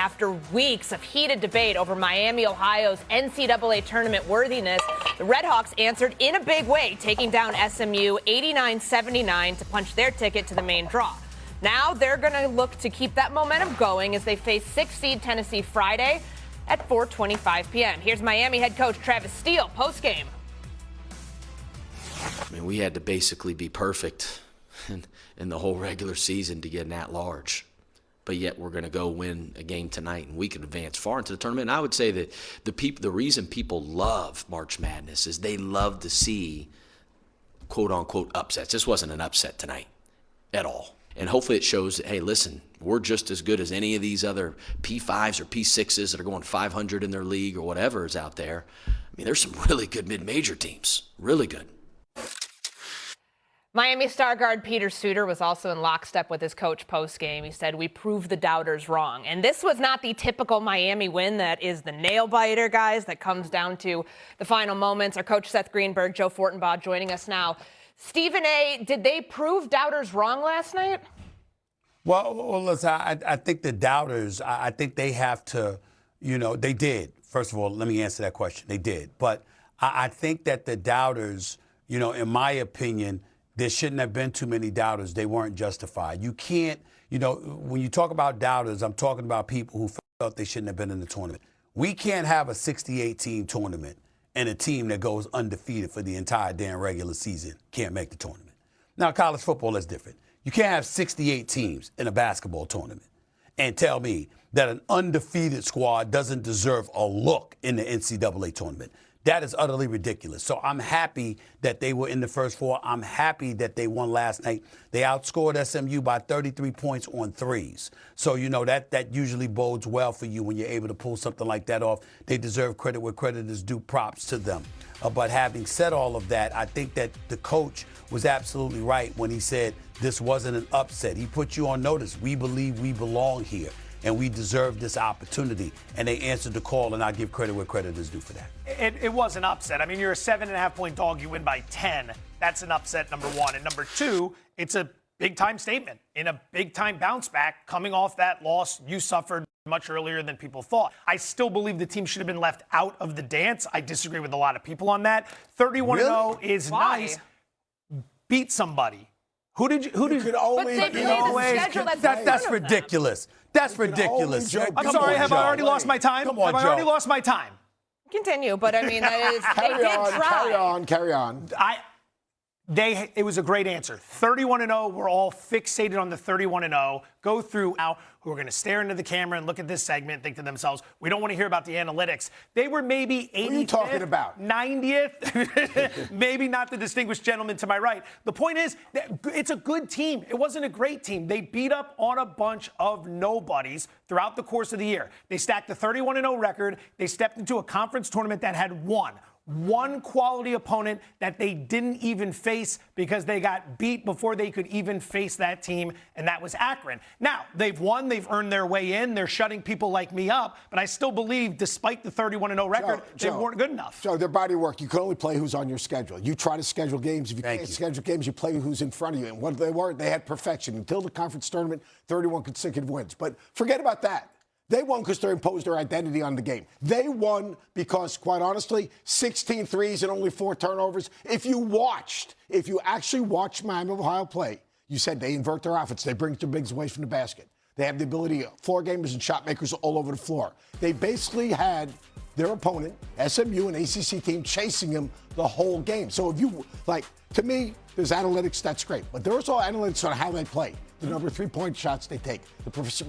After weeks of heated debate over Miami, Ohio's NCAA tournament worthiness, the Redhawks answered in a big way, taking down SMU 89-79 to punch their ticket to the main draw. Now they're going to look to keep that momentum going as they face 6th seed Tennessee Friday at 4:25 p.m. Here's Miami head coach Travis Steele postgame. I mean, we had to basically be perfect in the whole regular season to get an at-large. But yet we're going to go win a game tonight, and we can advance far into the tournament. And I would say that the reason people love March Madness is they love to see quote-unquote upsets. This wasn't an upset tonight at all. And hopefully it shows that, hey, listen, we're just as good as any of these other P5s or P6s that are going 500 in their league or whatever is out there. I mean, there's some really good mid-major teams, really good. Miami star guard Peter Suter was also in lockstep with his coach postgame. He said, "We proved the doubters wrong." And this was not the typical Miami win that is the nail-biter, guys, that comes down to the final moments. Our coach Seth Greenberg, Joe Fortenbaugh joining us now. Stephen A., did they prove doubters wrong last night? Well, listen, I think the doubters, I think they have to, they did. First of all, let me answer that question. They did. But I think that the doubters, in my opinion, there shouldn't have been too many doubters. They weren't justified. You can't, when you talk about doubters, I'm talking about people who felt they shouldn't have been in the tournament. We can't have a 68-team tournament and a team that goes undefeated for the entire damn regular season can't make the tournament. Now, college football is different. You can't have 68 teams in a basketball tournament and tell me that an undefeated squad doesn't deserve a look in the NCAA tournament. That is utterly ridiculous. So I'm happy that they were in the first four. I'm happy that they won last night. They outscored SMU by 33 points on threes. So, that usually bodes well for you when you're able to pull something like that off. They deserve credit where credit is due. Props to them. But having said all of that, I think that the coach was absolutely right when he said this wasn't an upset. He put you on notice. We believe we belong here, and we deserve this opportunity. And they answered the call, and I give credit where credit is due for that. It was an upset. I mean, you're a 7.5-point dog. You win by 10. That's an upset, number one. And number two, it's a big-time statement in a big-time bounce back coming off that loss you suffered much earlier than people thought. I still believe the team should have been left out of the dance. I disagree with a lot of people on that. 31-0 is nice. Beat somebody. Who did you only, but they play the schedule that's ridiculous. That's ridiculous. I'm sorry, have I already lost my time? Come on, have I already lost my time? Continue, but I mean, that is, they did try. Carry on. It was a great answer. 31-0. We're all fixated on the 31-0. Go through now who are going to stare into the camera and look at this segment and think to themselves, we don't want to hear about the analytics. They were maybe 80th, what are you talking about? 90th, maybe not the distinguished gentleman to my right. The point is, that it's a good team. It wasn't a great team. They beat up on a bunch of nobodies throughout the course of the year. They stacked the 31-0 record. They stepped into a conference tournament that had one quality opponent that they didn't even face because they got beat before they could even face that team, and that was Akron. Now, they've won. They've earned their way in. They're shutting people like me up, but I still believe, despite the 31-0 record, they weren't good enough. So their body work, you can only play who's on your schedule. You try to schedule games. If you can't schedule games, you play who's in front of you. And what they were, they had perfection. Until the conference tournament, 31 consecutive wins. But forget about that. They won because they imposed their identity on the game. They won because, quite honestly, 16 threes and only 4 turnovers. If you actually watched Miami of Ohio play, you said they invert their offense. They bring their bigs away from the basket. They have the ability of floor gamers and shot makers all over the floor. They basically had their opponent, SMU, an ACC team, chasing them the whole game. So if you, to me, there's analytics, that's great. But there's also analytics on how they play. The number of 3-point shots they take,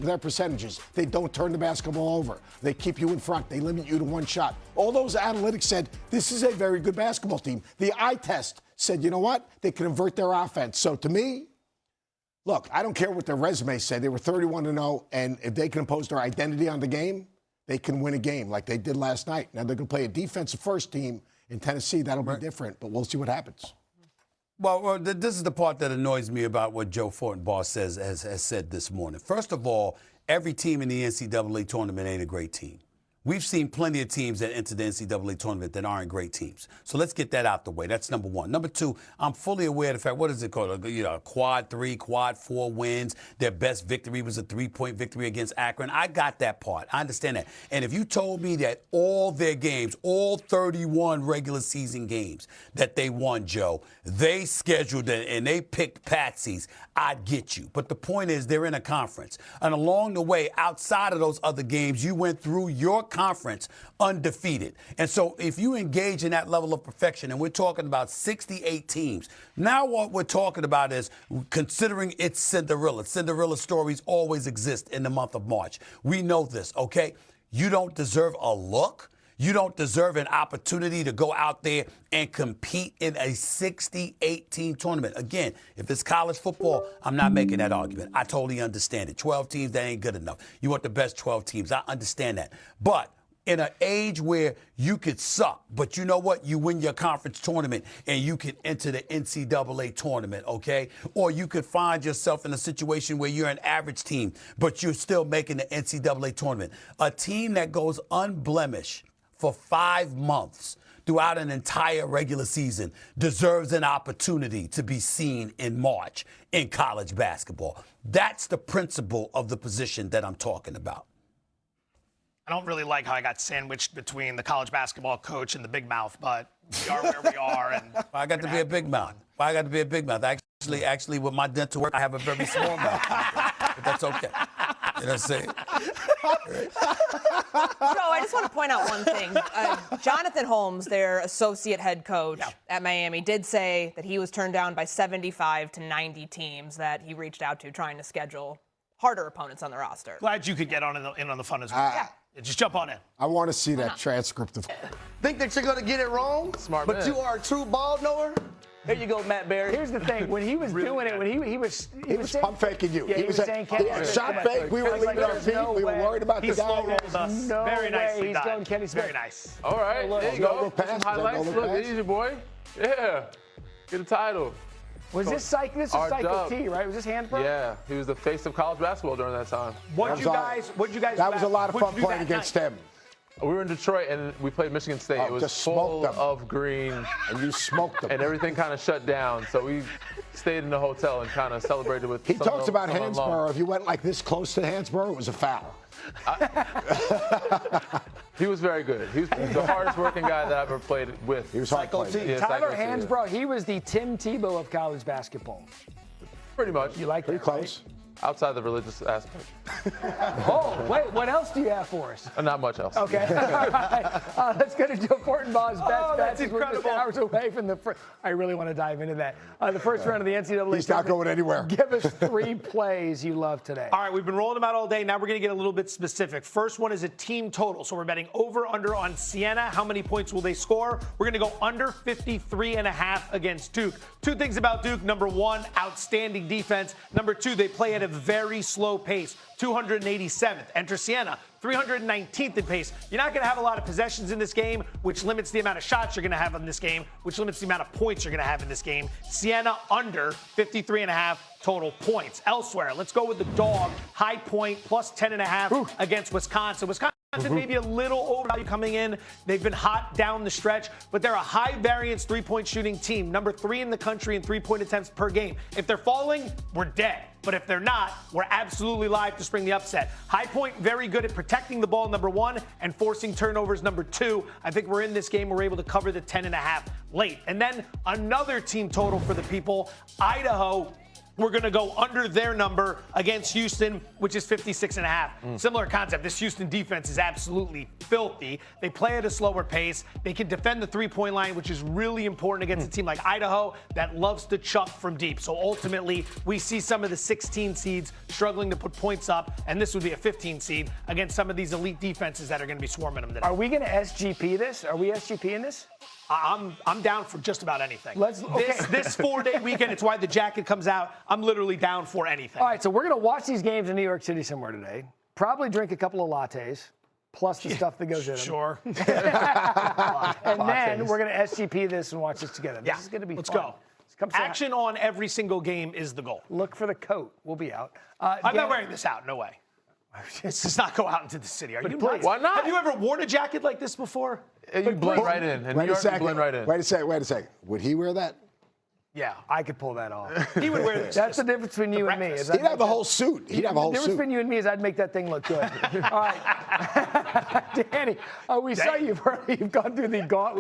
their percentages. They don't turn the basketball over. They keep you in front. They limit you to 1 shot. All those analytics said this is a very good basketball team. The eye test said, you know what? They can invert their offense. So to me, look, I don't care what their resume said. They were 31-0, and if they can impose their identity on the game, they can win a game like they did last night. Now they're going to play a defensive first team in Tennessee. That'll be different, but we'll see what happens. Well, this is the part that annoys me about what Joe Fortenbaugh has said this morning. First of all, every team in the NCAA tournament ain't a great team. We've seen plenty of teams that enter the NCAA tournament that aren't great teams. So let's get that out the way. That's number one. Number two, I'm fully aware of the fact, what is it called? A quad 3, quad 4 wins. Their best victory was a 3-point victory against Akron. I got that part. I understand that. And if you told me that all their games, all 31 regular season games that they won, Joe, they scheduled it and they picked patsies, I'd get you. But the point is, they're in a conference. And along the way, outside of those other games, you went through your conference undefeated. And so if you engage in that level of perfection, and we're talking about 68 teams, now what we're talking about is considering it's Cinderella. Cinderella stories always exist in the month of March. We know this, okay? You don't deserve a look. You don't deserve an opportunity to go out there and compete in a 68-team tournament. Again, if it's college football, I'm not making that argument. I totally understand it. 12 teams, that ain't good enough. You want the best 12 teams. I understand that. But in an age where you could suck, but you know what? You win your conference tournament and you can enter the NCAA tournament, okay? Or you could find yourself in a situation where you're an average team, but you're still making the NCAA tournament. A team that goes unblemished for 5 months throughout an entire regular season deserves an opportunity to be seen in March in college basketball. That's the principle of the position that I'm talking about. I don't really like how I got sandwiched between the college basketball coach and the big mouth, but we are where we are. And I got to be a big mouth. I got to be a big mouth. Actually, with my dental work, I have a very small mouth. But that's okay. You know what I'm saying? Joe, I just want to point out one thing. Jonathan Holmes, their associate head coach at Miami, did say that he was turned down by 75 to 90 teams that he reached out to trying to schedule harder opponents on the roster. Glad you could get in on the fun as well. Just jump on in. I want to see that transcript of. Think that you're going to get it wrong, but you are a true ball knower? Here you go, Matt Barry. Here's the thing. When he was doing it, when he was pump faking you. Yeah, he was saying shot fake. We were leaving our feet. We were worried about the guy. No Very nicely he's done. going Kenny Smith. Very nice. All right, there you go. Pass, Highlights. Look, easy, boy. Yeah. Get a title. Was this Psycho T, right? Was this Hansbrough? Yeah, he was the face of college basketball during that time. What you guys? That was a lot of fun playing against him. We were in Detroit and we played Michigan State. It was full of green. And you smoked them. And everything kind of shut down. So we stayed in the hotel and kind of celebrated with He talks about Hansborough. If you went like this close to Hansborough, it was a foul. He was very good. He was the hardest working guy that I've ever played with. He was hard playing. Yeah, Tyler Hansbrough, he was the Tim Tebow of college basketball. Pretty much. You like Pretty that, close. Right? Outside the religious aspect. Oh, wait, what else do you have for us? Not much else. Okay. All right. Let's go to Joe Fortenbaugh's best bets. That's We're just incredible. hours away from the first. I really want to dive into that. The first round of the NCAA. He's not going anywhere. Give us 3 plays you love today. All right, we've been rolling them out all day. Now we're going to get a little bit specific. First one is a team total. So we're betting over, under on Siena. How many points will they score? We're going to go under 53.5 against Duke. 2 things about Duke. Number 1, outstanding defense. Number 2, they play at a very slow pace. 287th. Enter Siena, 319th in pace. You're not going to have a lot of possessions in this game, which limits the amount of shots you're going to have in this game, which limits the amount of points you're going to have in this game. Siena under 53.5 total points. Elsewhere, let's go with the dog. High Point plus 10.5 against Wisconsin. Wisconsin maybe a little overvalue coming in. They've been hot down the stretch, but they're a high variance 3-point shooting team. Number 3 in the country in 3-point attempts per game. If they're falling, we're dead. But if they're not, we're absolutely live to spring the upset. High Point, very good at protecting the ball, number 1, and forcing turnovers, number 2. I think we're in this game. We're able to cover the 10.5 late. And then another team total for the people, Idaho. We're going to go under their number against Houston, which is 56.5. Similar concept. This Houston defense is absolutely filthy. They play at a slower pace. They can defend the 3-point line, which is really important against a team like Idaho that loves to chuck from deep. So ultimately, we see some of the 16 seeds struggling to put points up, and this would be a 15 seed against some of these elite defenses that are going to be swarming them today. Are we going to SGP this? Are we SGP in this? I'm down for just about anything. This 4-day weekend, it's why the jacket comes out. I'm literally down for anything. All right, so we're going to watch these games in New York City somewhere today. Probably drink a couple of lattes, plus the stuff that goes in them. Sure. And then we're going to SGP this and watch this together. This is going to be Let's fun. go. Action on every single game is the goal. Look for the coat. We'll be out. I'm not wearing this out. No way. This does not go out into the city. Are you nuts? Why not? Have you ever worn a jacket like this before? You blend right in. In New York, you blend right in. Wait a second. Would he wear that? Yeah, I could pull that off. He would wear this. That's the difference between you and me. He'd have a whole suit. He'd have a whole The difference suit. between you and me is I'd make that thing look good. All right. Danny, we saw you've gone through the gauntlet.